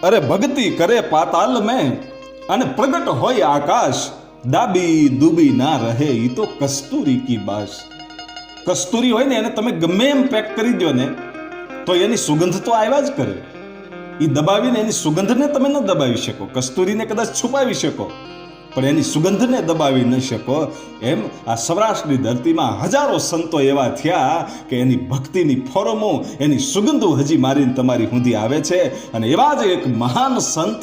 અરે ભક્તિ કરે પાતાલ મેં અને પ્રગટ હોય આકાશ, દાબી દુબી ના રહે ઈ તો કસ્તુરી કી બાસ. કસ્તુરી હોય ને એને તમે ગમે એમ પેક કરી દો ને તો એની સુગંધ તો આવ્યા જ કરે. એ દબાવીને એની સુગંધને તમે ન દબાવી શકો. કસ્તુરીને કદાચ છુપાવી શકો પણ એની સુગંધને દબાવી ન શકો. એમ આ સૌરાષ્ટ્રની ધરતીમાં હજારો સંતો એવા થયા કે એની ભક્તિની ફોરમો, એની સુગંધો હજી મારીને તમારી સુધી આવે છે. અને એવા જ એક મહાન સંત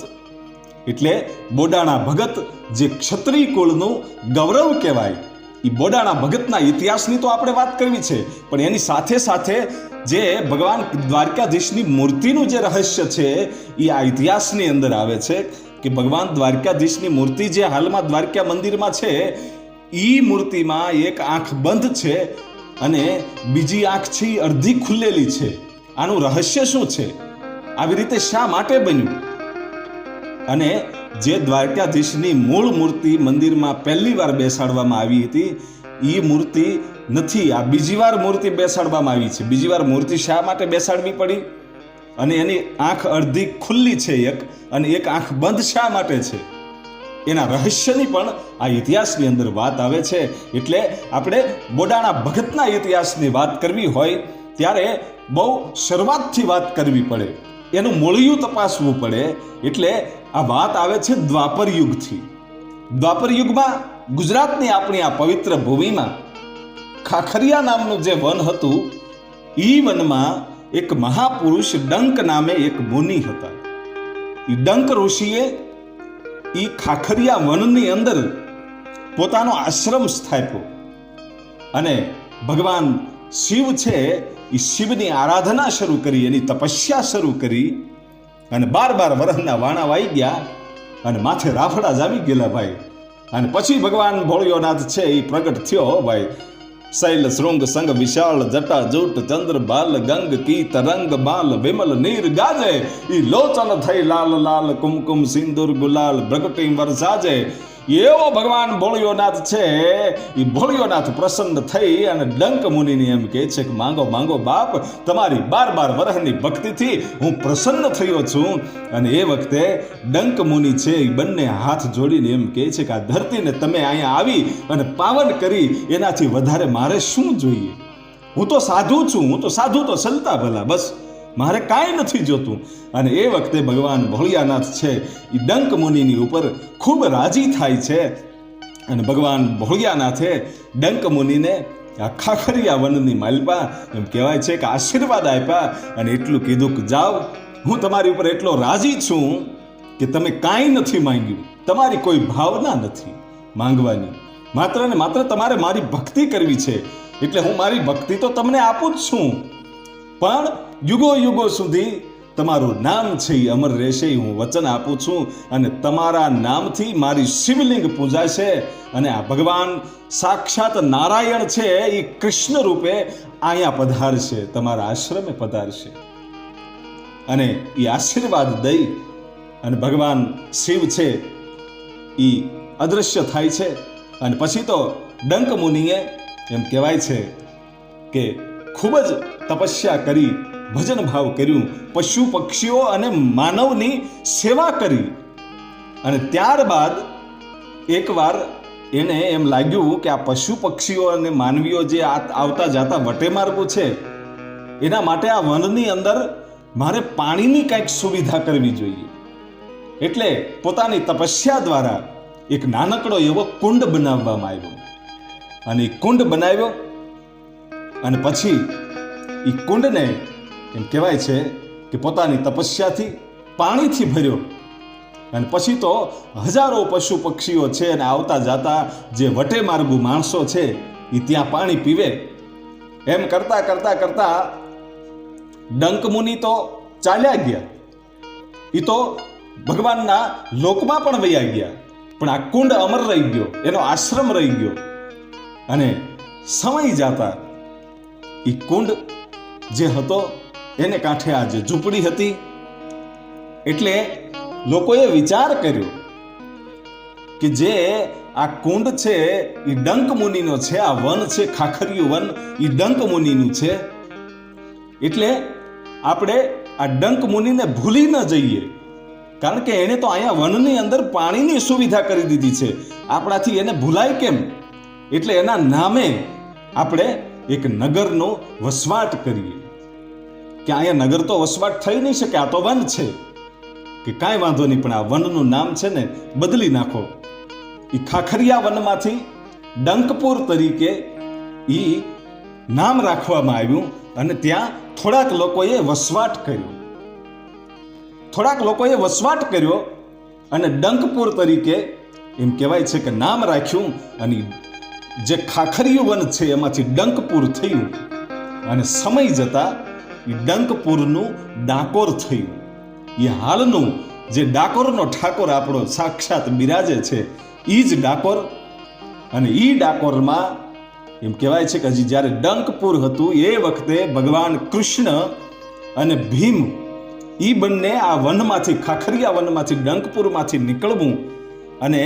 એટલે બોડાણા ભગત, જે ક્ષત્રિય કુળનું ગૌરવ કહેવાય. એ બોડાણા ભગતના ઇતિહાસની તો આપણે વાત કરવી છે, પણ એની સાથે સાથે જે ભગવાન દ્વારકાધીશની મૂર્તિનું જે રહસ્ય છે એ આ ઇતિહાસની અંદર આવે છે કે ભગવાન દ્વારકાધીશની મૂર્તિ જે હાલમાં દ્વારકા મંદિરમાં છે, એ મૂર્તિમાં એક આંખ બંધ છે અને બીજી આંખ છે એ અડધી ખુલ્લેલી છે. આનું રહસ્ય શું છે? આવી રીતે શા માટે બન્યું? અને જે દ્વારકાધીશની મૂળ મૂર્તિ મંદિરમાં પહેલી વાર બેસાડવામાં આવી હતી એ મૂર્તિ નથી, આ બીજી વાર મૂર્તિ બેસાડવામાં આવી છે. બીજી વાર મૂર્તિ શા માટે બેસાડવી પડી? અને એની આંખ અડધી ખુલ્લી છે એક, અને એક આંખ બંધ શા માટે છે? એના રહસ્યની પણ આ ઇતિહાસની અંદર વાત આવે છે. એટલે આપણે બોડાણા ભગતના ઇતિહાસની વાત કરવી હોય ત્યારે બહુ શરૂઆતથી વાત કરવી પડે, એનું મૂળિયું તપાસવું પડે. એટલે આ વાત આવે છે દ્વાપર યુગથી. દ્વાપર યુગમાં ગુજરાતની આપણી આ પવિત્ર ભૂમિમાં ખાખરિયા નામનું જે વન હતું, એ વનમાં એક મહાપુરુષ ડંક નામે એક મુનિ હતા. એ ડંક ઋષિએ એ ખાખરિયા વનની અંદર પોતાનો આશ્રમ સ્થાપ્યો અને ભગવાન શિવ છે એ શિવની આરાધના શરૂ કરી, એની તપસ્યા શરૂ કરી. અને 12 વર્ષના વાણા વાઈ ગયા અને માથે રાફડા જામી ગયેલા ભાઈ. અને પછી ભગવાન ભોળિયોનાથ છે એ પ્રગટ થયો ભાઈ. શૈલ શૃંગ સંગ વિશાળ જટા જૂટ ચંદ્ર બાલ ગંગ કી તરંગ બાલ વિમલ નીર ગાજે, ઈ લોચન થઈ લાલ લાલ કુમકુમ સિંદૂર ગુલાલ પ્રગટી વરસાજે. એવો ભગવાન ભોળિયોનાથ છે એ ભોળિયોનાથ પ્રસન્ન થઈ અને ડંક મુનિને એમ કહે છે કે માંગો માંગો બાપ, તમારી 12 વર્ષની ભક્તિથી હું પ્રસન્ન થયો છું. અને એ વખતે ડંક મુનિ છે એ બંને હાથ જોડીને એમ કહે છે કે આ ધરતીને તમે અહીંયા આવી અને પાવન કરી, એનાથી વધારે મારે શું જોઈએ? હું તો સાધુ છું, હું તો સાધુ તો સલતા ભલા, બસ મારે કાંઈ નથી જોતું. અને એ વખતે ભગવાન ભોળિયાનાથ છે એ ડંક મુનિની ઉપર ખૂબ રાજી થાય છે. અને ભગવાન ભોળિયાનાથે ડંક મુનિને આ ખાખરિયા વનની માલપા એમ કહેવાય છે કે આશીર્વાદ આપ્યા અને એટલું કીધું કે જાઓ, હું તમારી ઉપર એટલો રાજી છું કે તમે કાંઈ નથી માંગ્યું, તમારી કોઈ ભાવના નથી માંગવાની, માત્ર ને માત્ર તમારે મારી ભક્તિ કરવી છે. એટલે હું મારી ભક્તિ તો તમને આપું જ છું, પણ યુગો યુગો સુધી તમારું નામ છે એ અમર રહેશે, હું વચન આપું છું. અને તમારા નામથી મારી શિવલિંગ પૂજાશે. અને આ ભગવાન સાક્ષાત નારાયણ છે એ કૃષ્ણ રૂપે અહીંયા પધારશે, તમારા આશ્રમે પધારશે. અને એ આશીર્વાદ દઈ અને ભગવાન શિવ છે એ અદૃશ્ય થાય છે. અને પછી તો ડંક મુનિએ એમ કહેવાય છે કે ખૂબ જ તપસ્યા કરી, ભજન ભાવ કર્યું, પશુ પક્ષીઓ અને માનવની સેવા કરી. અને ત્યારબાદ એકવાર એને એમ લાગ્યું કે આ પશુ પક્ષીઓ અને માનવીઓ જે આવતા જતા વટેમાર્ગો છે, એના માટે આ વનની અંદર મારે પાણીની કંઈક સુવિધા કરવી જોઈએ. એટલે પોતાની તપસ્યા દ્વારા એક નાનકડો એવો કુંડ બનાવવામાં આવ્યો. અને એ કુંડ બનાવ્યો અને પછી એ કુંડને એમ કહેવાય છે કે પોતાની તપસ્યાથી પાણીથી ભર્યો. અને પછી તો હજારો પશુ પક્ષીઓ છે અને આવતા જાતા જે વટેમાર્ગુ માણસો છે એ ત્યાં પાણી પીવે. એમ કરતા કરતા કરતા ડંક મુનિ તો ચાલ્યા ગયા, એ તો ભગવાનના લોકમાં પણ વયા ગયા, પણ આ કુંડ અમર રહી ગયો, એનો આશ્રમ રહી ગયો. અને સમય જાતા એ કુંડ જે હતો એને કાંઠે આ જે ઝૂંપડી હતી. એટલે લોકોએ વિચાર કર્યો કે જે આ કુંડ છે એ ડંક મુનિનો છે, આ વન છે ખાખરિયું વન એ ડંક મુનિનું છે. એટલે આપણે આ ડંક મુનિને ભૂલી ન જઈએ કારણ કે એણે તો અહીંયા વનની અંદર પાણીની સુવિધા કરી દીધી છે. આપણાથી એને ભૂલાય કેમ? એટલે એના નામે આપણે એક નગરનો વસવાટ કરીએ કે અહીંયા નગર તો વસવાટ થઈ નહીં શકે, આ તો વન છે. કે કાંઈ વાંધો નહીં, પણ આ વનનું નામ છે ને બદલી નાખો. એ ખાખરિયા વનમાંથી ડંકપુર તરીકે એ નામ રાખવામાં આવ્યું અને ત્યાં થોડાક લોકોએ વસવાટ કર્યો અને ડંકપુર તરીકે એમ કહેવાય છે કે નામ રાખ્યું. અને જે ખાખરિયું વન છે એમાંથી ડંકપુર થયું અને સમય જતા એ ડંકપુરનું ડાકોર થયું. એ હાલનું જે ડાકોરનો ઠાકોર આપણો સાક્ષાત બિરાજે છે એ જ ડાકોર. અને એ ડાકોરમાં એમ કહેવાય છે કે હજી જ્યારે ડંકપુર હતું એ વખતે ભગવાન કૃષ્ણ અને ભીમ એ બંને આ વનમાંથી, ખાખરિયા વનમાંથી, ડંકપુરમાંથી નીકળવું અને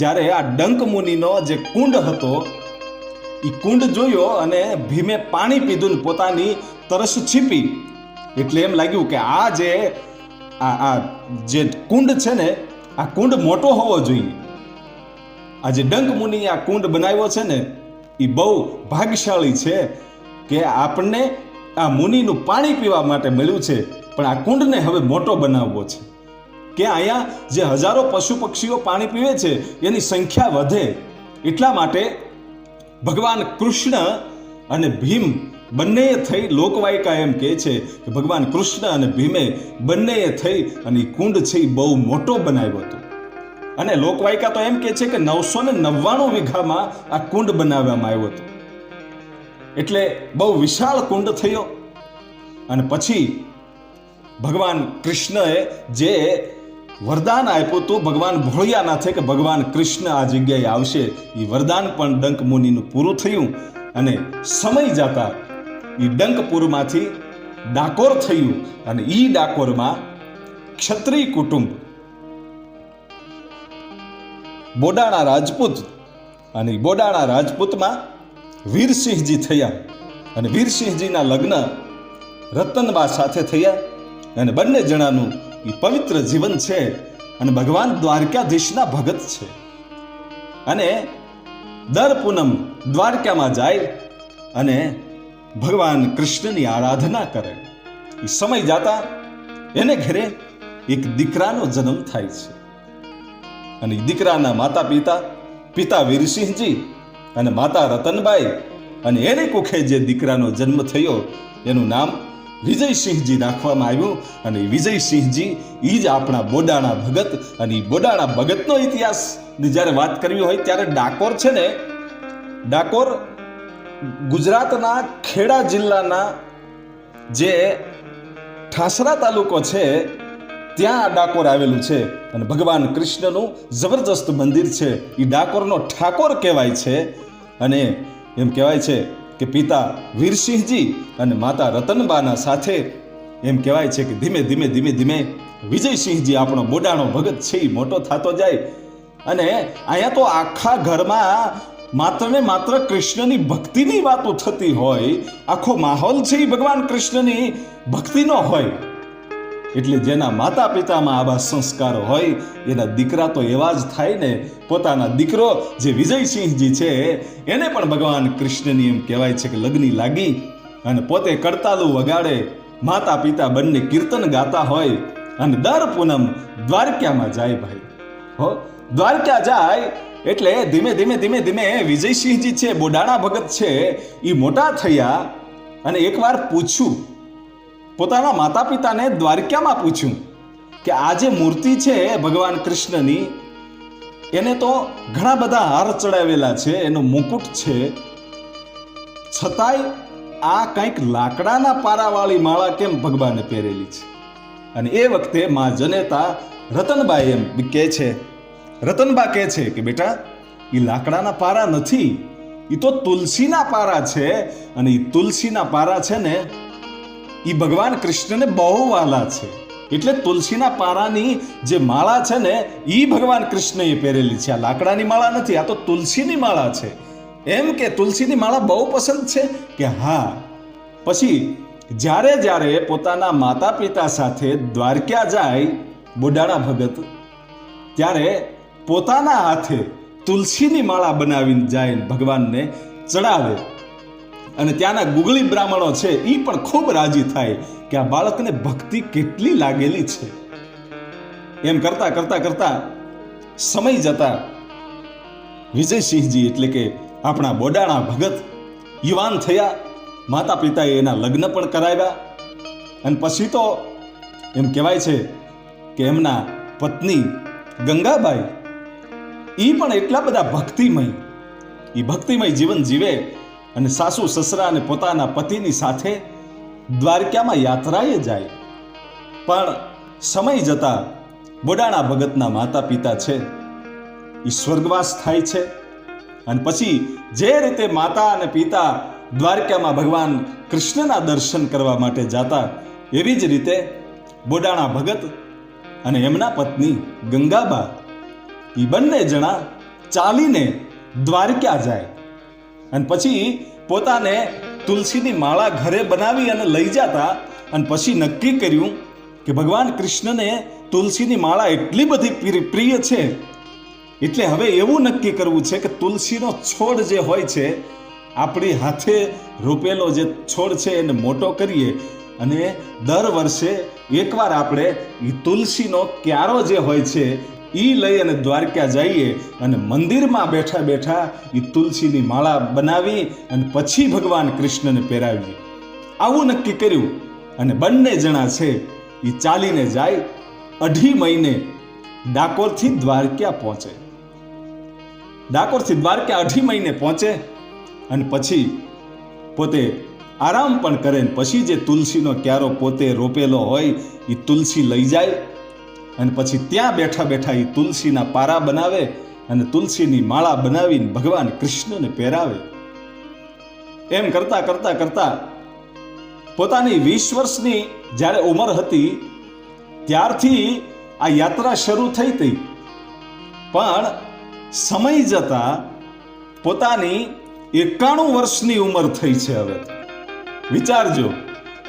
જ્યારે આ ડંક મુનિનો જે કુંડ હતો એ કુંડ જોયો અને ભીમે પાણી પીધું ને પોતાની તરસ છીપી. એટલે એમ લાગ્યું કે આ જે કુંડ છે ને આ કુંડ મોટો હોવો જોઈએ. આ જે ડંક મુનિ આ કુંડ બનાવ્યો છે ને એ બહુ ભાગ્યશાળી છે કે આપણને આ મુનિનું પાણી પીવા માટે મળ્યું છે, પણ આ કુંડને હવે મોટો બનાવવો છે કે અહીંયા જે હજારો પશુ પક્ષીઓ પાણી પીવે છે એની સંખ્યા વધે. એટલા માટે ભગવાન કૃષ્ણ અને ભીમ બંનેએ થઈ, લોકવાયકા એમ કહે છે કે ભગવાન કૃષ્ણ અને ભીમે બંનેએ થઈ અને એ કુંડ છે એ બહુ મોટો બનાવ્યો હતો. અને લોકવાયકા તો એમ કહે છે કે 999 વીઘામાં આ કુંડ બનાવવામાં આવ્યો હતો. એટલે બહુ વિશાળ કુંડ થયો. અને પછી ભગવાન કૃષ્ણએ જે વરદાન આપ્યું હતું ભગવાન ભોળિયાનાથે કે ભગવાન કૃષ્ણ આ જગ્યાએ આવશે, એ વરદાન પણ ડંક મુનિનું પૂરું થયું. અને સમય જતા એ ડંકપુરમાંથી ડાકોર થયું અને એ ડાકોરમાં ક્ષત્રિય કુટુંબ બોડાણા રાજપૂત, અને બોડાણા રાજપૂતમાં વીરસિંહજી થયા અને વીરસિંહજીના લગ્ન રતનબા સાથે થયા. અને બંને જણાનું એ પવિત્ર જીવન છે અને ભગવાન દ્વારકાધીશના ભગત છે. અને દર પૂનમ દ્વારકામાં જાય અને ભગવાન કૃષ્ણની આરાધના કરે. એ સમય જાતા એને ઘરે એક દીકરાનો જન્મ થાય છે. અને દીકરાના પિતા વીરસિંહજી અને માતા રતનબાઈ, અને એને કુખે જે દીકરાનો જન્મ થયો એનું નામ વિજયસિંહજી રાખવામાં આવ્યું. અને વિજયસિંહજી એ જ આપણા બોડાણા ભગત. અને એ બોડાણા ભગતનો ઇતિહાસની જ્યારે વાત કરવી હોય ત્યારે ડાકોર છે ને, ડાકોર ગુજરાતના ખેડા જિલ્લાના જે ઠાસરા તાલુકો છે ત્યાં આ ડાકોર આવેલું છે. અને ભગવાન કૃષ્ણનું જબરજસ્ત મંદિર છે. એ ડાકોરનો ઠાકોર કહેવાય છે. અને એમ કહેવાય છે કે પિતા વીરસિંહજી અને માતા રતનબાના સાથે એમ કહેવાય છે કે ધીમે ધીમે વિજયસિંહજી આપણો બોડાણો ભગત છે એ મોટો થતો જાય. અને અહીંયા તો આખા ઘરમાં માત્ર ને માત્ર કૃષ્ણની ભક્તિની વાતો થતી હોય, આખો માહોલ છે એ ભગવાન કૃષ્ણની ભક્તિનો હોય. એટલે જેના માતા પિતામાં આવા સંસ્કારો હોય એના દીકરા તો એવા જ થાય ને. પોતાના દીકરો જે વિજયસિંહજી છે એને પણ ભગવાન કૃષ્ણની એમ કહેવાય છે કે લગ્ની લાગી અને પોતે કડતાલું વગાડે, માતા પિતા બંને કીર્તન ગાતા હોય અને દર પૂનમ દ્વારકામાં જાય. ભાઈ હો, દ્વારકા જાય એટલે ધીમે ધીમે વિજયસિંહજી છે, બોડાણા ભગત છે, એ મોટા થયા. અને એકવાર પૂછ્યું, પોતાના માતા પિતાને દ્વારકામાં પૂછ્યું કે આ જે મૂર્તિ છે ભગવાન કૃષ્ણની, એને તો ઘણા બધા હાર ચડાવેલા છે, એનો મુકુટ છે, છતાંય આ કંઈક લાકડાના પારાવાળી માળા કેમ ભગવાને પહેરેલી છે? અને એ વખતે માં જનેતા રતનબા એમ કહે છે, રતનબા કહે છે કે બેટા એ લાકડાના પારા નથી, એ તો તુલસીના પારા છે. અને એ તુલસીના પારા છે ને એ ભગવાન કૃષ્ણને બહુ વાલા છે. એટલે તુલસીના પારાની જે માળા છે ને એ ભગવાન કૃષ્ણએ પહેરેલી છે. આ લાકડાની માળા નથી, આ તો તુલસીની માળા છે. એમ કે તુલસીની માળા બહુ પસંદ છે કે હા. પછી જ્યારે પોતાના માતા પિતા સાથે દ્વારકા જાય બોડાણા ભગત ત્યારે પોતાના હાથે તુલસીની માળા બનાવીને જાય ભગવાનને ચડાવે, અને ત્યાંના ગુગળી બ્રાહ્મણો છે એ પણ ખૂબ રાજી થાય કે આ બાળકને ભક્તિ કેટલી લાગેલી છે. એમ કરતા કરતા કરતા સમય જતા વિજયસિંહજી એટલે કે આપણા બોડાણા ભગત યુવાન થયા. માતા પિતાએ એના લગ્ન પણ કરાવ્યા, અને પછી તો એમ કહેવાય છે કે એમના પત્ની ગંગાબાઈ એ પણ એટલા બધા ભક્તિમય જીવન જીવે, અને સાસુ સસરા અને પોતાના પતિની સાથે દ્વારકામાં યાત્રાએ જાય. પણ સમય જતા બોડાણા ભગતના માતા પિતા છે એ સ્વર્ગવાસ થાય છે, અને પછી જે રીતે માતા અને પિતા દ્વારકામાં ભગવાન કૃષ્ણના દર્શન કરવા માટે જાતા, એવી જ રીતે બોડાણા ભગત અને એમના પત્ની ગંગાબા એ બંને જણા ચાલીને દ્વારકા જાય, અને પછી પોતાને તુલસીની માળા ઘરે બનાવી અને લઈ જતા, અને પછી નક્કી કર્યું કે ભગવાન કૃષ્ણને તુલસીની માળા એટલી બધી પ્રિય છે, એટલે હવે એવું નક્કી કરવું છે કે તુલસીનો છોડ જે હોય છે, આપણી હાથે રોપેલો જે છોડ છે એને મોટો કરીએ, અને દર વર્ષે એકવાર આપણે એ તુલસીનો ક્યારો જે હોય છે એ લઈ અને દ્વારકા જઈએ, અને મંદિરમાં બેઠા બેઠા એ તુલસીની માળા બનાવી અને પછી ભગવાન કૃષ્ણને પહેરાવીએ. આવું નક્કી કર્યું, અને બંને જણા છે એ ચાલીને જાય. 2.5 મહિને ડાકોરથી દ્વારકા પહોંચે. ડાકોરથી દ્વારકા 2.5 મહિને પહોંચે, અને પછી પોતે આરામ પણ કરે, પછી જે તુલસીનો ક્યારો પોતે રોપેલો હોય એ તુલસી લઈ જાય, અને પછી ત્યાં બેઠા બેઠા એ તુલસીના પારા બનાવે અને તુલસીની માળા બનાવીને ભગવાન કૃષ્ણને પહેરાવે. એમ કરતા કરતા કરતા પોતાની 20 વર્ષની જ્યારે ઉંમર હતી ત્યારથી આ યાત્રા શરૂ થઈ હતી, પણ સમય જતા પોતાની 91 વર્ષની ઉંમર થઈ છે. હવે વિચારજો,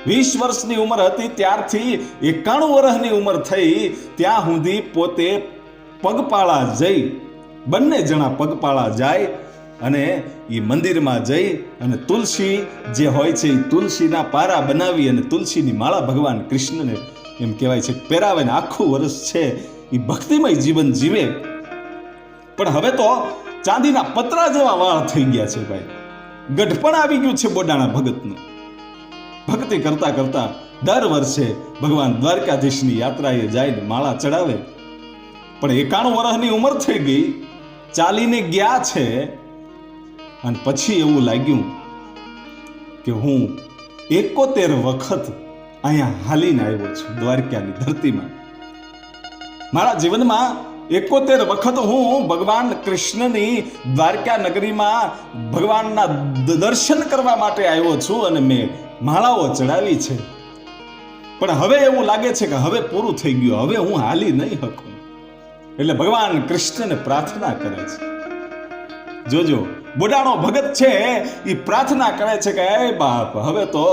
20 વર્ષની ઉંમર હતી ત્યારથી 91 વર્ષની ઉંમર થઈ ત્યાં સુધી પોતે પગપાળા જઈ, બંને જણા પગપાળા જાય અને એ મંદિરમાં જઈ અને તુલસી જે હોય છે એ તુલસીના પારા બનાવી અને તુલસીની માળા ભગવાન કૃષ્ણને એમ કહેવાય છે પહેરાવે ને આખું વર્ષ છે એ ભક્તિમય જીવન જીવે. પણ હવે તો ચાંદીના પતરા જેવા વાળ થઈ ગયા છે ભાઈ, ગઢપણ આવી ગયું છે બોડાણા ભગતનું. ભક્તિ કરતા કરતા દર વર્ષે ભગવાન દ્વારકાધીશની યાત્રાએ જઈને માળા ચડાવે, પણ 91 વર્ષની ઉંમર થઈ ગઈ, ચાલીને ગયા છે, અને પછી એવું લાગ્યું કે હું 71 વખત અહીંયા હાલીને આવ્યો છું દ્વારકાની ધરતીમાં. મારા જીવનમાં 71 વખત હું ભગવાન કૃષ્ણની દ્વારકા નગરીમાં ભગવાનના દર્શન કરવા માટે આવ્યો છું, અને મેં માળાઓ ચડાવી છે. પણ હવે એવું લાગે છે કે હવે પૂરું થઈ ગયું, હવે હું હાલી નહીં શકું. એટલે ભગવાન કૃષ્ણને પ્રાર્થના કરે છે. જોજો, બોડાણો ભગત છે એ પ્રાર્થના કરે છે કે હે બાપ, હવે તો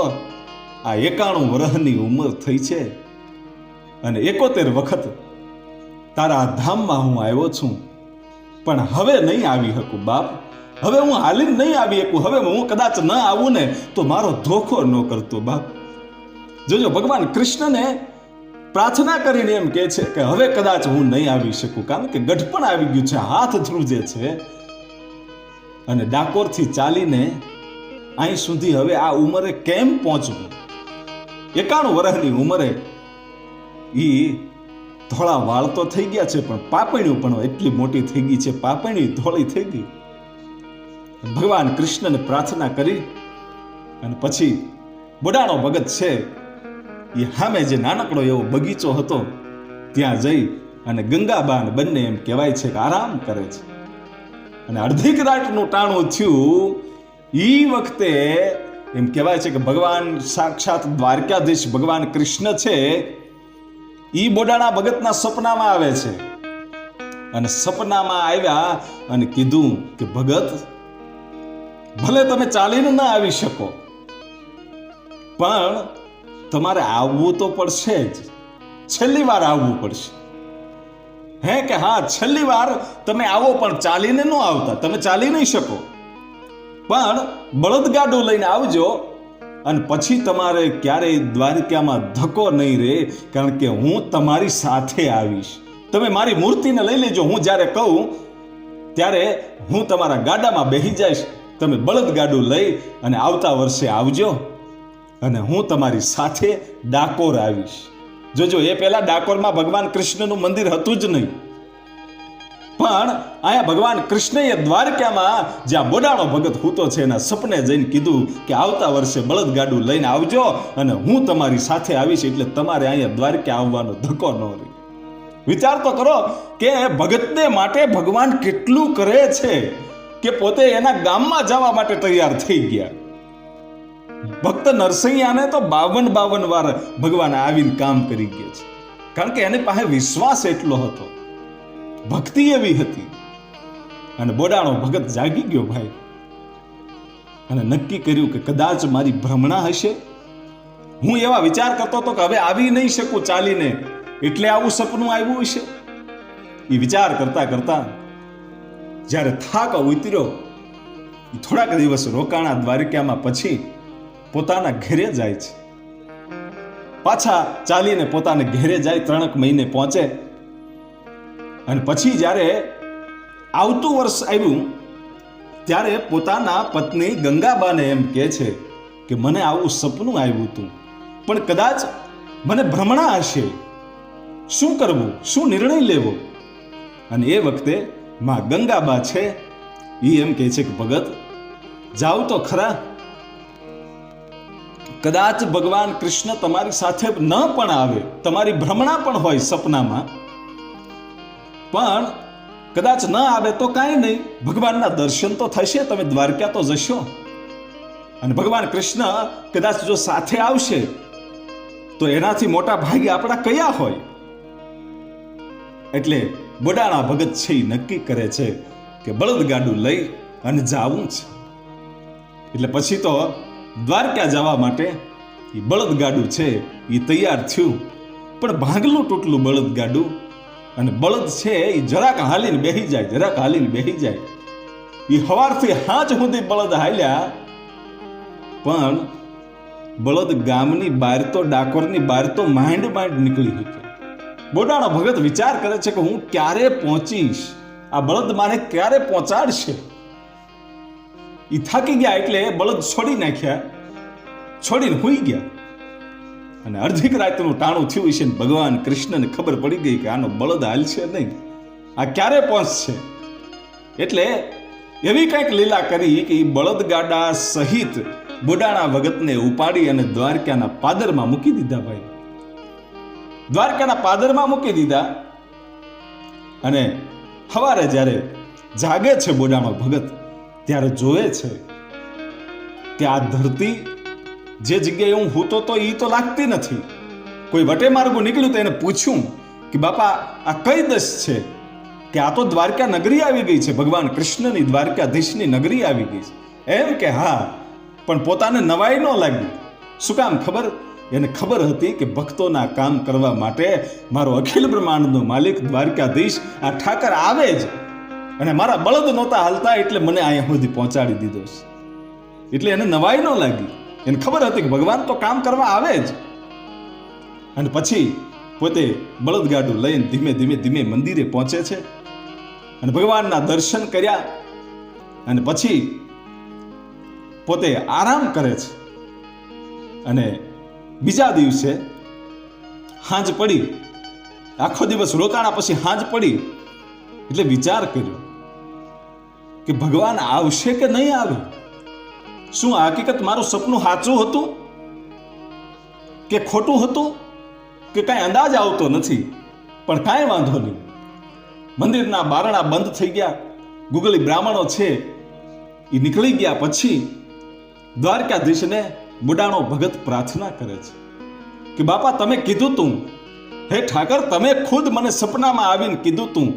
આ 91 વર્ષની ઉંમર થઈ છે, અને 71 વખત તારા ધામમાં હું આવ્યો છું, પણ હવે નહીં આવી શકું બાપ, હવે હું હાલીને નહીં આવી શકું, હવે હું કદાચ ન આવું ને તો મારો ધોખો ન કરતો બાપ. જોજો, ભગવાન કૃષ્ણને પ્રાર્થના કરીને એમ કહે છે કે હવે કદાચ હું નહીં આવી શકું, કારણ કે ગઢપણ આવી ગયું છે, હાથ ધ્રુજે છે, અને ડાકોરથી ચાલીને અહીં સુધી હવે આ ઉંમરે કેમ પહોંચવું. 91 વર્ષની ઉંમરે ઈ ધોળા વાળ તો થઈ ગયા છે, પણ પાપણ્યું પણ એટલી મોટી થઈ ગઈ છે, પાપણી ધોળી થઈ ગઈ. ભગવાન કૃષ્ણને પ્રાર્થના કરી અને પછી બોડાણો ભગત છે એ સામે જે નાનકડો એવો બગીચો હતો ત્યાં જઈ અને ગંગાબાન બંને એમ કહેવાય છે કે આરામ કરે છે. અને અડધી રાતનું ટાણું થયું એ વખતે એમ કહેવાય છે કે ભગવાન સાક્ષાત દ્વારકાધીશ ભગવાન કૃષ્ણ છે ઈ બોડાણા ભગતના સપનામાં આવે છે. અને સપનામાં આવ્યા અને કીધું કે ભગત, ભલે તમે ચાલીને ના આવી શકો, પણ તમારે આવવું તો પડશે જ, છેલ્લી વાર આવવું પડશે. હે કે હા છેલ્લી વાર તમે આવો, પણ ચાલીને ન આવતા, તમે ચાલી નહીં શકો, પણ બળદગાડું લઈને આવજો અને પછી તમારે ક્યારેય દ્વારકામાં ધક્કો નહીં રહે, કારણ કે હું તમારી સાથે આવીશ. તમે મારી મૂર્તિને લઈ લેજો, હું જ્યારે કહું ત્યારે હું તમારા ગાડામાં બેસી જઈશ, તમે બળદગાડું લઈ અને આવતા વર્ષે આવજો અને હું તમારી સાથે ડાકોર આવીશ. જોજો, એ પહેલા ડાકોરમાં ભગવાન કૃષ્ણનું મંદિર હતું જ નહીં, પણ અહીંયા ભગવાન કૃષ્ણએ દ્વારકામાં જ્યાં બોડાણો ભગત હૂતો છે એના સપને જઈને કીધું કે આવતા વર્ષે બળદગાડું લઈને આવજો અને હું તમારી સાથે આવીશ, એટલે તમારે અહીંયા દ્વારકા આવવાનો ધક્કો ન રહે. વિચાર તો કરો કે ભગતને માટે ભગવાન કેટલું કરે છે કે પોતે એના ગામમાં જવા માટે તૈયાર થઈ ગયા. ભક્ત નરસૈયાને તો 52 વાર ભગવાન આવીને કામ કરી ગયા છે, કારણ કે એની પાસે વિશ્વાસ એટલો હતો, ભક્તિ એવી હતી. અને બોડાણો ભગત જાગી ગયો ભાઈ, અને નક્કી કર્યું કે કદાચ મારી ભ્રમણા હશે. હું એવા વિચાર કરતો હતો કે હવે આવી નહીં શકું ચાલીને, એટલે આવું સપનું આવ્યું હશે. એ વિચાર કરતા કરતા જ્યારે થાક ઉતર્યો, થોડાક દિવસ રોકાણા દ્વારકામાં, પછી પોતાના ઘરે જાય છે. પાછા ચાલીને પોતાના ઘરે જાય, 3 મહિને પહોંચે. અને પછી જ્યારે આવતું વર્ષ આવ્યું ત્યારે પોતાના પત્ની ગંગાબાને એમ કહે છે કે મને આવું સપનું આવ્યું હતું, પણ કદાચ મને ભ્રમણા હશે, શું કરવું, શું નિર્ણય લેવો. અને એ વખતે માં ગંગાબા છે એ એમ કહે છે કે ભગત જાઓ તો ખરા, કદાચ ભગવાન કૃષ્ણ તમારી સાથે ન પણ આવે, તમારી ભ્રમણા પણ હોય સપનામાં, પણ કદાચ ન આવે તો કાંઈ નહીં, ભગવાનના દર્શન તો થશે, તમે દ્વારકા તો જશો. અને ભગવાન કૃષ્ણ કદાચ જો સાથે આવશે તો એનાથી મોટા ભાગ્ય આપણા કયા હોય. એટલે બોડાણા ભગત છે એ નક્કી કરે છે કે બળદગાડું લઈ અને જાવું છે. એટલે પછી તો દ્વારકા જવા માટે એ બળદગાડું છે એ તૈયાર થયું, પણ ભાંગલું તૂટલું બળદગાડું. અને બળદ છે એ જરાક હાલીને બેસી જાય, જરાક હાલીને બેસી જાય. એ સવારથી સાંજ સુધી બળદ હાલ્યા, પણ બળદ ગામની બહાર તો, ડાકોરની બહાર તો માંડ નીકળી શક્યા. બોડાણો ભગત વિચાર કરે છે કે હું ક્યારે પહોંચીશ, આ બળદ મારે ક્યારે પહોંચાડશે. એ થાકી ગયા એટલે બળદ છોડી નાખ્યા, છોડીને હુઈ ગયા. અને અડધીક રાતનું ટાણું થયું છે, ભગવાન કૃષ્ણને ખબર પડી ગઈ કે આનો બળદ હાલશે નહીં, આ ક્યારે પહોંચશે. એટલે એવી કંઈક લીલા કરી કે એ બળદગાડા સહિત બોડાણા ભગતને ઉપાડી અને દ્વારકાના પાદરમાં મૂકી દીધા. ભાઈ, દ્વારકાના પાદરમાં મૂકી દીધા. અને સવારે જ્યારે જાગે છે બોડાણો ભગત, ત્યારે જોવે છે કે આ ધરતી જે જગ્યાએ હું હૂતો તો એ તો લાગતી નથી. કોઈ વટે માર્ગું નીકળ્યું તો એને પૂછ્યું કે બાપા આ કઈ દશ છે, કે આ તો દ્વારકા નગરી આવી ગઈ છે, ભગવાન કૃષ્ણની દ્વારકાધીશની નગરી આવી ગઈ છે. એમ કે હા, પણ પોતાને નવાઈ ન લાગી. શું કામ ખબર? એને ખબર હતી કે ભક્તોના કામ કરવા માટે મારો અખિલ બ્રહ્માંડનો માલિક દ્વારકાધીશ આ ઠાકર આવે જ, અને મારા બળદ નહોતા હાલતા એટલે મને અહીંયા સુધી પહોંચાડી દીધો છે. એટલે એને નવાઈ ન લાગી, એને ખબર હતી કે ભગવાન તો કામ કરવા આવે જ. અને પછી પોતે બળદગાડું લઈને ધીમે ધીમે ધીમે મંદિરે પહોંચે છે અને ભગવાનના દર્શન કર્યા. અને પછી પોતે આરામ કરે છે. અને બીજા દિવસે સાંજ પડી, આખો દિવસ રોકાણા પછી સાંજ પડી એટલે વિચાર કર્યો કે ભગવાન આવશે કે નહીં આવે. શું હકીકત મારું સપનું સાચું હતું કે ખોટું હતું, કે કાંઈ અંદાજ આવતો નથી. પણ કાંઈ વાંધો નહીં, મંદિરના બારણા બંધ થઈ ગયા, ગુગળી બ્રાહ્મણો છે એ નીકળી ગયા. પછી દ્વારકાધીશને બોડાણો ભગત પ્રાર્થના કરે છે કે બાપા તમે કીધું તું, હે ઠાકર તમે ખુદ મને સપનામાં આવીને કીધું તું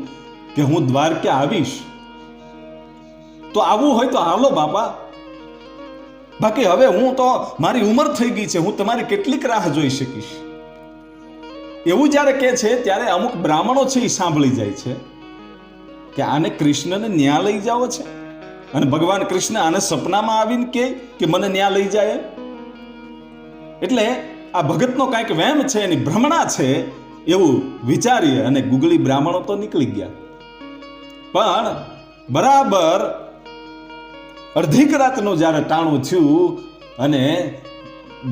કે હું દ્વારકા આવીશ, તો આવવું હોય તો હાલો બાપા. બાકી હવે હું તો, મારી ઉંમર થઈ ગઈ છે, હું તમારી કેટલીક રાહ જોઈ શકીશ. એવું જ્યારે કહે છે ત્યારે અમુક બ્રાહ્મણો છે એ સાંભળી જાય છે કે આને કૃષ્ણને ન્યા લઈ જાઓ છે, અને ભગવાન કૃષ્ણ આને સપનામાં આવીને કહે કે મને ન્યા લઈ જાય. એટલે આ ભગતનો કાંઈક વહેમ છે, એની ભ્રમણા છે એવું વિચારીએ અને ગુગળી બ્રાહ્મણો તો નીકળી ગયા. પણ બરાબર અડધીક રાતનું જ્યારે ટાણું થયું અને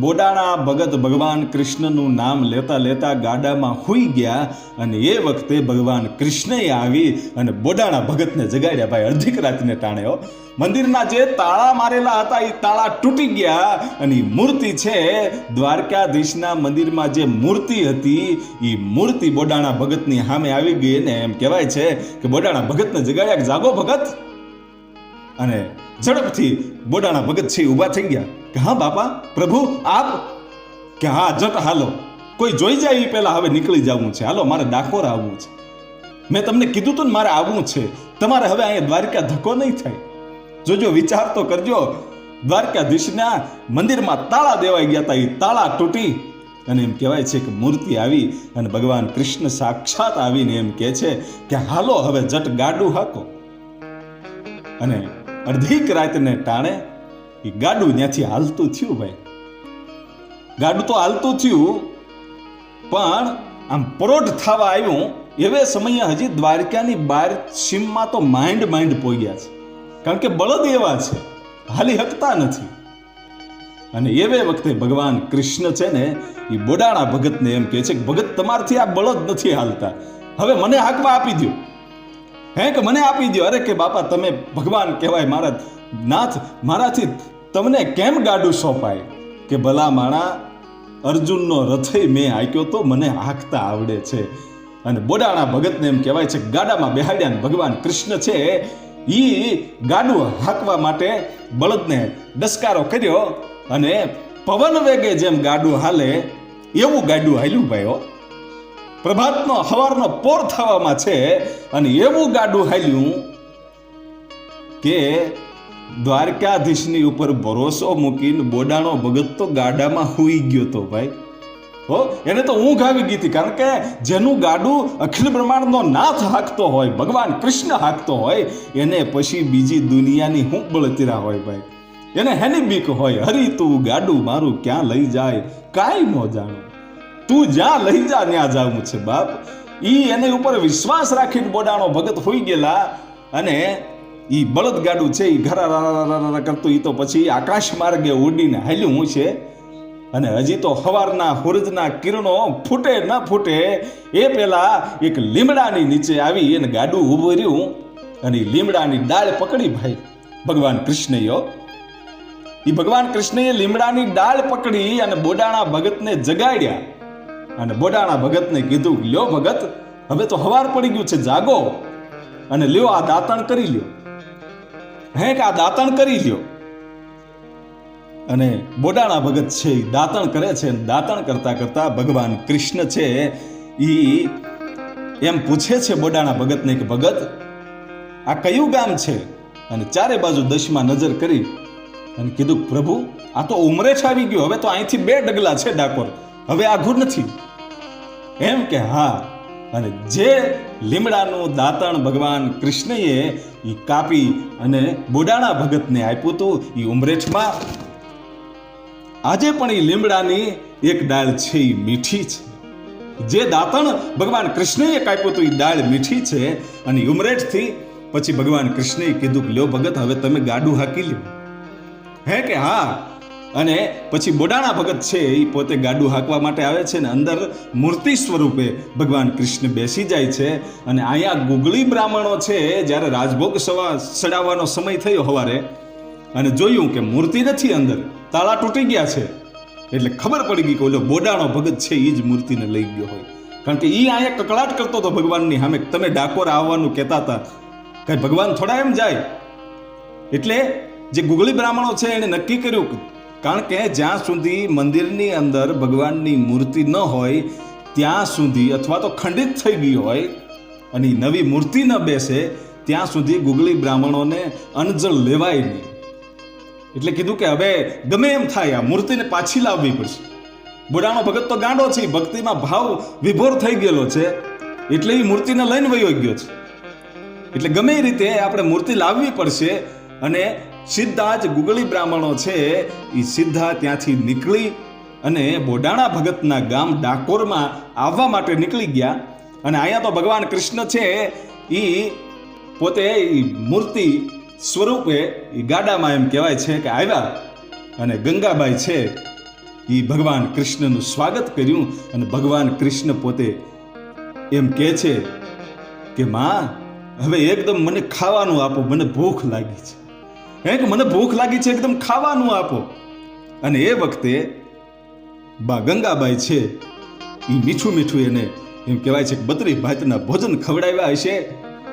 બોડાણા ભગત ભગવાન કૃષ્ણનું નામ લેતા લેતા ગાડામાં હુઈ ગયા, અને એ વખતે ભગવાન કૃષ્ણએ આવી અને બોડાણા ભગતને જગાડ્યા. ભાઈ અડધીક રાતને ટાણે મંદિરના જે તાળા મારેલા હતા એ તાળા તૂટી ગયા, અને એ મૂર્તિ છે દ્વારકાધીશના મંદિરમાં જે મૂર્તિ હતી એ મૂર્તિ બોડાણા ભગતની સામે આવી ગઈ. ને એમ કહેવાય છે કે બોડાણા ભગતને જગાડ્યા કે જાગો ભગત. અને ઝડપથી બોડાણા ભગત છે ઊભા થઈ ગયા કે હા બાપા પ્રભુ આપ, કે હા જટ હાલો, કોઈ જોઈ જાય એ પહેલા હવે નીકળી જવું છે, હાલો મારે ડાકોર આવવું છે. મેં તમને કીધું તું ને મારે આવવું છે, તમારે હવે અહીંયા દ્વારકા ધક્કો નહીં થાય. જોજો વિચાર તો કરજો, દ્વારકાધીશના મંદિરમાં તાળા દેવાઈ ગયા હતા, એ તાળા તૂટી અને એમ કહેવાય છે કે મૂર્તિ આવી અને ભગવાન કૃષ્ણ સાક્ષાત આવીને એમ કહે છે કે હાલો હવે જટ ગાડું હાકો. અને અડધીક રાતને ટાણે એ ગાડું ત્યાંથી હાલતું થયું. ભાઈ ગાડું તો હાલતું થયું, પણ આમ પરોઢ થવા આવ્યું એવે સમયે હજી દ્વારકાની બહાર સીમમાં તો માંડ પોગ્યા છે, કારણ કે બળદ એવા છે હાલી હકતા નથી. અને એવે વખતે ભગવાન કૃષ્ણ છે ને એ બોડાણા ભગતને એમ કહે છે કે ભગત તમારથી આ બળદ નથી હાલતા, હવે મને હાંકવા આપી દો. હે કે મને આપી દો. અરે કે બાપા તમે ભગવાન કહેવાય, મારા નાથ, મારાથી તમને કેમ ગાડું સોંપાય? કે ભલા માણા અર્જુનનો રથે મેં હાંક્યો તો મને હાંકતા આવડે છે. અને બોડાણા ભગતને એમ કહેવાય છે ગાડામાં બેહાડ્યા ને ભગવાન કૃષ્ણ છે ઈ ગાડું હાંકવા માટે બળદને ડસકારો કર્યો, અને પવન વેગે જેમ ગાડું હાલે એવું ગાડું હાલ્યું ભાઈઓ. પ્રભાતનો સવારનો પોર થવામાં છે અને એવું ગાડું હાલ્યું કે દ્વારકાધીશની ઉપર ભરોસો મૂકીને બોડાણો ભગત તો ગાડામાં હુઈ ગયો તો ભાઈ. એને તો ઊંઘ આવી ગઈ હતી, કારણ કે જેનું ગાડું અખિલ બ્રહ્માંડનો નાથ હાંકતો હોય, ભગવાન કૃષ્ણ હાંકતો હોય, એને પછી બીજી દુનિયાની હું બળતરા હોય ભાઈ. એને હેની બીક હોય, હરી તું ગાડું મારું ક્યાં લઈ જાય કાંઈ ન જાણું, તું જ્યાં લઈ જા ત્યાં જાવું છે બાપ. ઈ એની ઉપર વિશ્વાસ રાખીને બોડાણો ભગત હોઈ ગયેલા, અને ઈ બળદ ગાડું છે ઈ ઘરા કરતું ઈ તો પછી આકાશ માર્ગે ઉડીને હાલ્યું હું છે. અને હજી તો સવારના સૂરજના કિરણો ફૂટે ન ફૂટે એ પહેલા એક લીમડાની નીચે આવી અને ગાડું ઊભું રહ્યું, અને લીમડાની ડાળ પકડી ભાઈ ભગવાન કૃષ્ણએ. એ ભગવાન કૃષ્ણએ લીમડાની ડાળ પકડી અને બોડાણા ભગતને જગાડ્યા, અને બોડાણા ભગતને કીધું લ્યો ભગત હવે તો સવાર પડી ગયું છે, જાગો અને લ્યો આ દાતણ કરી લ્યો. હે કે આ દાતણ કરી લ્યો. અને બોડાણા ભગત છે એ દાતણ કરે છે. દાતણ કરતા કરતા ભગવાન કૃષ્ણ છે ઈ એમ પૂછે છે બોડાણા ભગતને કે ભગત આ કયું ગામ છે? અને ચારે બાજુ દશમાં નજર કરી અને કીધું પ્રભુ આ તો ઉમરેઠ આવી ગયો, હવે તો અહીંથી 2 ડગલા છે ડાકોર, હવે આઘું નથી. એમ કે હા. અને જે લીમડાનું દાંતણ ભગવાન કૃષ્ણએ એ કાપી અને બોડાણા ભગતને આપ્યું હતું એ ઉમરેઠમાં આજે પણ એ લીમડાની એક ડાળ છે એ મીઠી છે. જે દાંતણ ભગવાન કૃષ્ણએ કાપ્યું હતું એ ડાળ મીઠી છે. અને ઉમરેઠથી પછી ભગવાન કૃષ્ણએ કીધું કે લ્યો ભગત હવે તમે ગાડું હાકી લ્યો. હે કે હા. અને પછી બોડાણા ભગત છે એ પોતે ગાડું હાંકવા માટે આવે છે ને અંદર મૂર્તિ સ્વરૂપે ભગવાન કૃષ્ણ બેસી જાય છે. અને અહીંયા ગુગળી બ્રાહ્મણો છે જ્યારે રાજભોગ સડાવવાનો સમય થયો સવારે અને જોયું કે મૂર્તિ નથી અંદર, તાળા તૂટી ગયા છે, એટલે ખબર પડી ગઈ કે ઓલો બોડાણો ભગત છે એ જ મૂર્તિને લઈ ગયો હોય. કારણ કે એ અહીંયા કકળાટ કરતો હતો ભગવાનની સામે, તમે ડાકોર આવવાનું કહેતા હતા, કઈ ભગવાન થોડા એમ જાય. એટલે જે ગુગળી બ્રાહ્મણો છે એને નક્કી કર્યું, કારણ કે જ્યાં સુધી મંદિરની અંદર ભગવાનની મૂર્તિ ન હોય ત્યાં સુધી, અથવા તો ખંડિત થઈ ગઈ હોય અને નવી મૂર્તિ ન બેસે ત્યાં સુધી ગુગળી બ્રાહ્મણોને અન્નજળ લેવાય નહીં. એટલે કીધું કે હવે ગમે એમ થાય આ મૂર્તિને પાછી લાવવી પડશે. બોડાણો ભગત તો ગાંડો છે, ભક્તિમાં ભાવ વિભોર થઈ ગયેલો છે, એટલે એ મૂર્તિને લઈને વયો ગયો છે. એટલે ગમે એ રીતે આપણે મૂર્તિ લાવવી પડશે. અને સીધા જ ગુગળી બ્રાહ્મણો છે એ સીધા ત્યાંથી નીકળી અને બોડાણા ભગતના ગામ ડાકોરમાં આવવા માટે નીકળી ગયા. અને અહીંયા તો ભગવાન કૃષ્ણ છે એ પોતે મૂર્તિ સ્વરૂપે એ ગાડામાં એમ કહેવાય છે કે આવ્યા. અને ગંગાબાઈ છે એ ભગવાન કૃષ્ણનું સ્વાગત કર્યું. અને ભગવાન કૃષ્ણ પોતે એમ કહે છે કે માં, હવે એકદમ મને ખાવાનું આપો, મને ભૂખ લાગી છે. કે મને ભૂખ લાગી છે, એકદમ ખાવાનું આપો. અને એ વખતે બા ગંગાબાઈ છે એ મીઠું મીઠું એને એમ કહેવાય છે કે 32 ભાતના ભોજન ખવડાવ્યા હશે.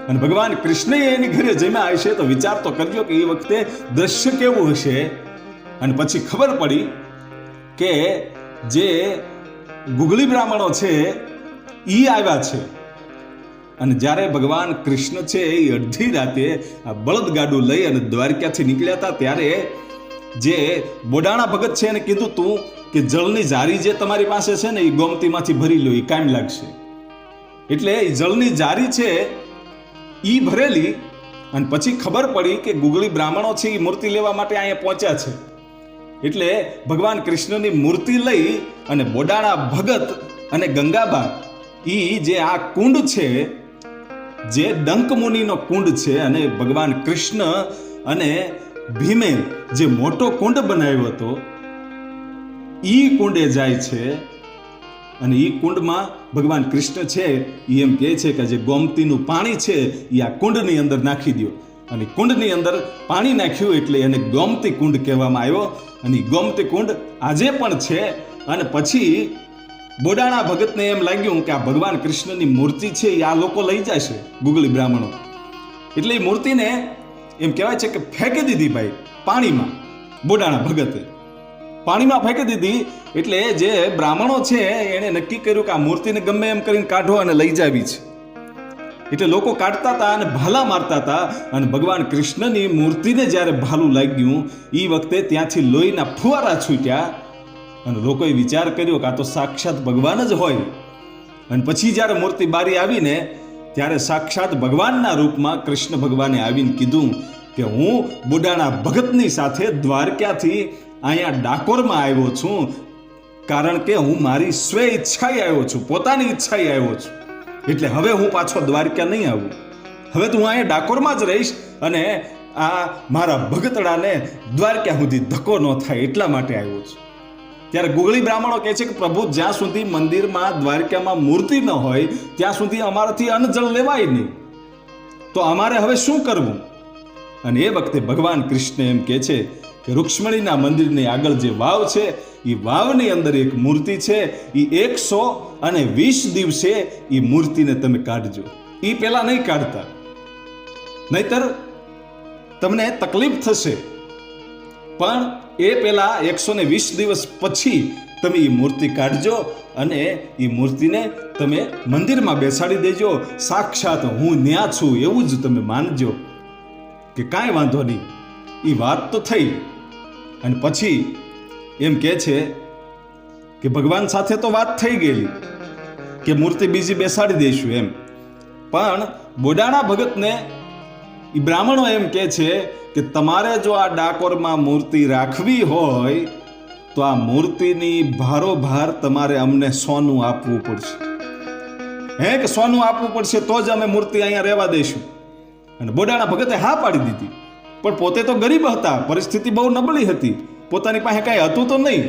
અને ભગવાન કૃષ્ણએ એની ઘરે જમ્યા હશે. તો વિચાર તો કરજો કે એ વખતે દ્રશ્ય કેવું હશે. અને પછી ખબર પડી કે જે ગુગળી બ્રાહ્મણો છે એ આવ્યા છે. અને જ્યારે ભગવાન કૃષ્ણ છે એ અડધી રાતે આ બળદગાડું લઈ અને દ્વારકાથી નીકળ્યા હતા, ત્યારે જે બોડાણા ભગત છે એને કીધું તું કે જળની જારી જે તમારી પાસે છે ને એ ગોમતીમાંથી ભરી લો, એ કામ લાગશે. એટલે એ જળની જારી છે એ ભરેલી. અને પછી ખબર પડી કે ગુગળી બ્રાહ્મણો છે એ મૂર્તિ લેવા માટે અહીંયા પહોંચ્યા છે. એટલે ભગવાન કૃષ્ણની મૂર્તિ લઈ અને બોડાણા ભગત અને ગંગાબા એ જે આ કુંડ છે, જે ડંક મુનિનો કુંડ છે, અને ભગવાન કૃષ્ણ અને ભીમે જે મોટો કુંડ બનાવ્યો હતો એ કુંડે જાય છે. અને એ કુંડમાં ભગવાન કૃષ્ણ છે એ એમ કહે છે કે જે ગોમતીનું પાણી છે એ આ કુંડની અંદર નાખી દો. અને કુંડની અંદર પાણી નાખ્યું એટલે એને ગોમતી કુંડ કહેવામાં આવ્યો. અને ગોમતી કુંડ આજે પણ છે. અને પછી બોડાણા ભગતને એમ લાગ્યું કે આ ભગવાન કૃષ્ણની મૂર્તિ છે એ આ લોકો લઈ જશે, ગુગળી બ્રાહ્મણો. એટલે એ મૂર્તિને એમ કહેવાય છે કે ફેંકી દીધી ભાઈ પાણીમાં. બોડાણા ભગતે પાણીમાં ફેંકી દીધી. એટલે જે બ્રાહ્મણો છે એણે નક્કી કર્યું કે આ મૂર્તિને ગમે એમ કરીને કાઢો અને લઈ જાવી છે. એટલે લોકો કાઢતા હતા અને ભાલા મારતા હતા. અને ભગવાન કૃષ્ણની મૂર્તિને જ્યારે ભાલું લાગ્યું એ વખતે ત્યાંથી લોહીના ફુવારા છૂટ્યા. અને લોકોએ વિચાર કર્યો કે આ તો સાક્ષાત ભગવાન જ હોય. અને પછી જ્યારે મૂર્તિ બારી આવીને ત્યારે સાક્ષાત ભગવાનના રૂપમાં કૃષ્ણ ભગવાને આવીને કીધું કે હું બોડાણા ભગતની સાથે દ્વારકાથી અહીંયા ડાકોરમાં આવ્યો છું, કારણ કે હું મારી સ્વે ઈચ્છાએ આવ્યો છું, પોતાની ઈચ્છાએ આવ્યો છું. એટલે હવે હું પાછો દ્વારકા નહીં આવું. હવે તો હું અહીંયા ડાકોરમાં જ રહીશ. અને આ મારા ભગતડાને દ્વારકા સુધી ધક્કો ન થાય એટલા માટે આવ્યો છું. ત્યારે ગુગળી બ્રાહ્મણો કહે છે કે પ્રભુ, જ્યાં સુધી મંદિરમાં દ્વારકામાં મૂર્તિ ન હોય ત્યાં સુધી અમારાથી અન્નજળ લેવાય નહીં, તો અમારે હવે શું કરવું? અને એ વખતે ભગવાન કૃષ્ણ એમ કહે છે કે રૂક્ષ્મણીના મંદિરની આગળ જે વાવ છે એ વાવની અંદર એક મૂર્તિ છે, એ 120 દિવસે એ મૂર્તિને તમે કાઢજો. એ પેલા નહીં કાઢતા, નહીતર તમને તકલીફ થશે. પણ એ પેલા 120 દિવસ પછી તમે એ મૂર્તિ કાઢજો અને એ મૂર્તિને તમે મંદિરમાં બેસાડી દેજો. સાક્ષાત હું ન્યા છું એવું જ તમે માનજો કે કાંઈ વાંધો નહીં. એ વાત તો થઈ. અને પછી એમ કહે છે કે ભગવાન સાથે તો વાત થઈ ગયેલી કે મૂર્તિ બીજી બેસાડી દઈશું એમ. પણ બોડાણા ભગતને એ બ્રાહ્મણો એમ કહે છે કે તમારે જો આ ડાકોરમાં મૂર્તિ રાખવી હોય તો આ મૂર્તિની ભારોભાર તમારે અમને સોનું આપવું પડશે. કે સોનું આપવું પડશે તો જ અમે મૂર્તિ અહીંયા રહેવા દઈશું. અને બોડાણા ભગતે હા પાડી દીધી. પણ પોતે તો ગરીબ હતા, પરિસ્થિતિ બહુ નબળી હતી, પોતાની પાસે કાંઈ હતું તો નહીં,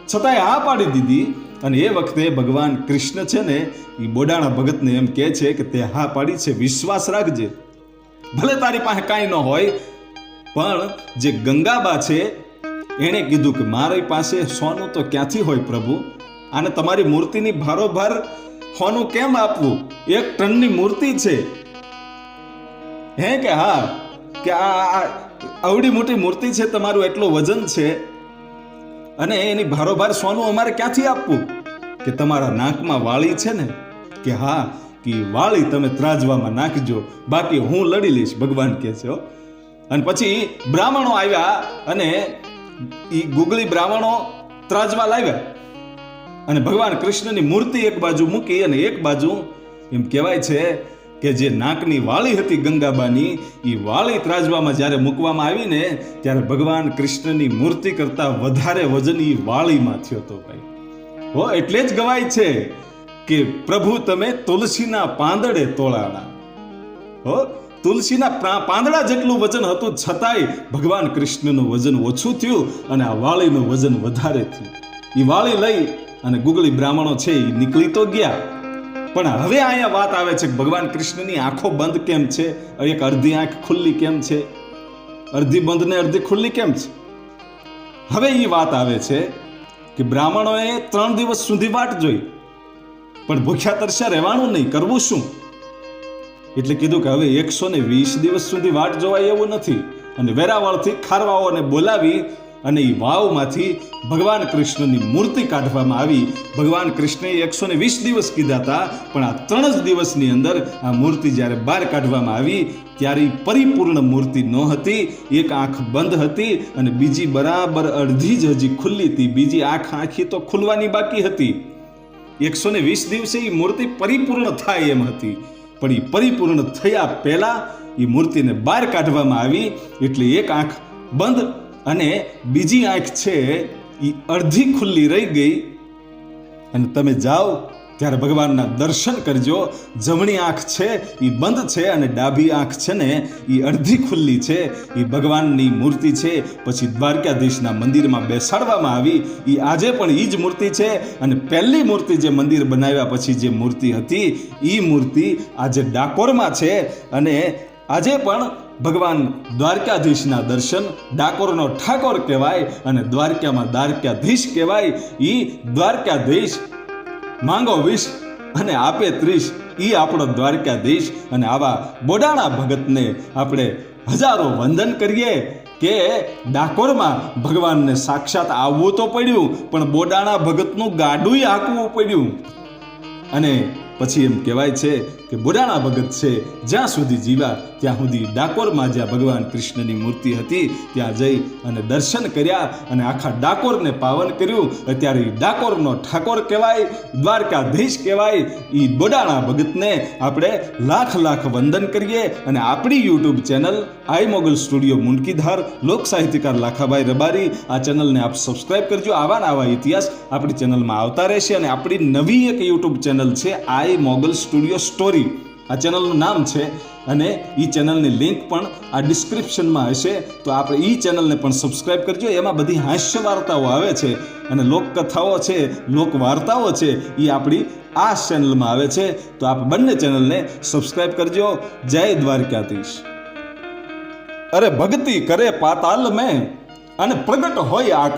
છતાંય હા પાડી દીધી. અને એ વખતે ભગવાન કૃષ્ણ છે ને એ બોડાણા ભગતને એમ કહે છે કે તે હા પાડી છે, વિશ્વાસ રાખજે, ભલે તારી પાસે કાંઈ ન હોય. પણ જે ગંગાબા છે એણે કીધું કે મારી પાસે સોનું તો ક્યાંથી હોય પ્રભુ, આને તમારી મૂર્તિની ભારોભાર સોનું કેમ આપવું? 1 ટનની મૂર્તિ છે. કે હા, કે આ આવડી મોટી મૂર્તિ છે, તમારું એટલું વજન છે, અને એની ભારોભાર સોનું અમારે ક્યાંથી આપવું? કે તમારા નાકમાં વાળી છે ને, કે હા, કે વાળી તમે ત્રાજવામાં નાખજો, બાકી હું લડી લઈશ, ભગવાન કહે છે. અને પછી બ્રાહ્મણો આવ્યા અને એ ગુગળી બ્રાહ્મણો ત્રાજવા લાવ્યા. અને ભગવાન કૃષ્ણની મૂર્તિ એક બાજુ મૂકી અને એક બાજુ એમ કહેવાય છે કે જે નાકની વાળી હતી ગંગાબાની, એ વાળી ત્રાજવામાં જ્યારે મૂકવામાં આવી ને ત્યારે ભગવાન કૃષ્ણની મૂર્તિ કરતા વધારે વજન એ વાળીમાં થયો હતો ભાઈ. હો એટલે જ ગવાય છે કે પ્રભુ તમે તુલસીના પાંદડે તોળાણા. હો તુલસીના પાંદડા જેટલું વજન હતું છતાંય ભગવાન કૃષ્ણનું વજન ઓછું થયું અને આ વાળીનું વજન વધારે થયું. એ વાળી લઈ અને ગુગળી બ્રાહ્મણો છે એ નીકળી તો ગયા, પણ હવે અહીંયા વાત આવે છે કે ભગવાન કૃષ્ણની આંખો બંધ કેમ છે, એક અડધી આંખ ખુલ્લી કેમ છે, અડધી બંધ ને અડધી ખુલ્લી કેમ છે. હવે એ વાત આવે છે કે બ્રાહ્મણોએ 3 દિવસ સુધી વાટ જોઈ, પણ ભૂખ્યા તરસ્યા રહેવાનું નહીં, કરવું શું? એટલે કીધું કે હવે 120 દિવસ સુધી વાટ જોવાય એવું નથી. અને વેરાવળથી ખારવાઓને બોલાવી અને એ વાવમાંથી ભગવાન કૃષ્ણની મૂર્તિ કાઢવામાં આવી. ભગવાન કૃષ્ણએ 120 દિવસ કીધા હતા, પણ આ 3 જ દિવસની અંદર આ મૂર્તિ જ્યારે બહાર કાઢવામાં આવી ત્યારે પરિપૂર્ણ મૂર્તિ ન હતી. એક આંખ બંધ હતી અને બીજી બરાબર અડધી જ હજી ખુલ્લી હતી, બીજી આખી તો ખુલવાની બાકી હતી. 120 દિવસે એ મૂર્તિ પરિપૂર્ણ થાય એમ હતી, પણ એ પરિપૂર્ણ થયા પહેલા એ મૂર્તિને બહાર કાઢવામાં આવી. એટલે એક આંખ બંધ અને બીજી આંખ છે એ અડધી ખુલ્લી રહી ગઈ. અને તમે જાઓ ત્યારે ભગવાનના દર્શન કરજો. જમણી આંખ છે એ બંધ છે અને ડાબી આંખ છે ને એ અડધી ખુલ્લી છે. એ ભગવાનની મૂર્તિ છે. પછી દ્વારકાધીશના મંદિરમાં બેસાડવામાં આવી. એ આજે પણ એ જ મૂર્તિ છે. અને પહેલી મૂર્તિ જે મંદિર બનાવ્યા પછી જે મૂર્તિ હતી એ મૂર્તિ આજે ડાકોરમાં છે. અને આજે પણ ભગવાન દ્વારકાધીશના દર્શન, ડાકોરનો ઠાકોર કહેવાય અને દ્વારકામાં દ્વારકાધીશ કહેવાય. એ દ્વારકાધીશ માંગો 20 અને આપે 30, એ આપણો દ્વારકાધીશ. અને આવા બોડાણા ભગતને આપણે હજારો વંદન કરીએ કે ડાકોરમાં ભગવાનને સાક્ષાત આવવું તો પડ્યું, પણ બોડાણા ભગતનું ગાડુંય હાંકવું પડ્યું. અને પછી એમ કહેવાય છે કે બોડાણા ભગત છે જ્યાં સુધી જીવ્યા ત્યાં સુધી ડાકોરમાં જ્યાં ભગવાન કૃષ્ણની મૂર્તિ હતી ત્યાં જઈ અને દર્શન કર્યા અને આખા ડાકોરને પાવન કર્યું. અત્યારે ડાકોરનો ઠાકોર કહેવાય, દ્વારકાધીશ કહેવાય. એ બોડાણા ભગતને આપણે લાખ લાખ વંદન કરીએ. અને આપણી યુટ્યુબ ચેનલ આઈ મોગલ સ્ટુડિયો મુનકીધાર, લોક સાહિત્યકાર લાખાભાઈ રબારી, આ ચેનલને આપ સબસ્ક્રાઇબ કરજો. આવા નવા ઇતિહાસ આપણી ચેનલમાં આવતા રહેશે. અને આપણી નવી એક યુટ્યુબ ચેનલ છે આઈ મોગલ સ્ટુડિયો સ્ટોરી, આ ચેનલનું નામ છે. અને એ ચેનલની લિંક પણ આ ડિસ્ક્રિપ્શનમાં હશે, તો આપણે એ ચેનલને પણ સબસ્ક્રાઇબ કરજો. એમાં બધી હાસ્ય વાર્તાઓ આવે છે અને લોકકથાઓ છે, લોક વાર્તાઓ છે, એ આપણી આ ચેનલમાં આવે છે. તો આપ બંને ચેનલને સબસ્ક્રાઇબ કરજો. જય દ્વારકાધીશ. અરે ભક્તિ કરે પાતાલ મેં અને પ્રગટ હોય આકાશ.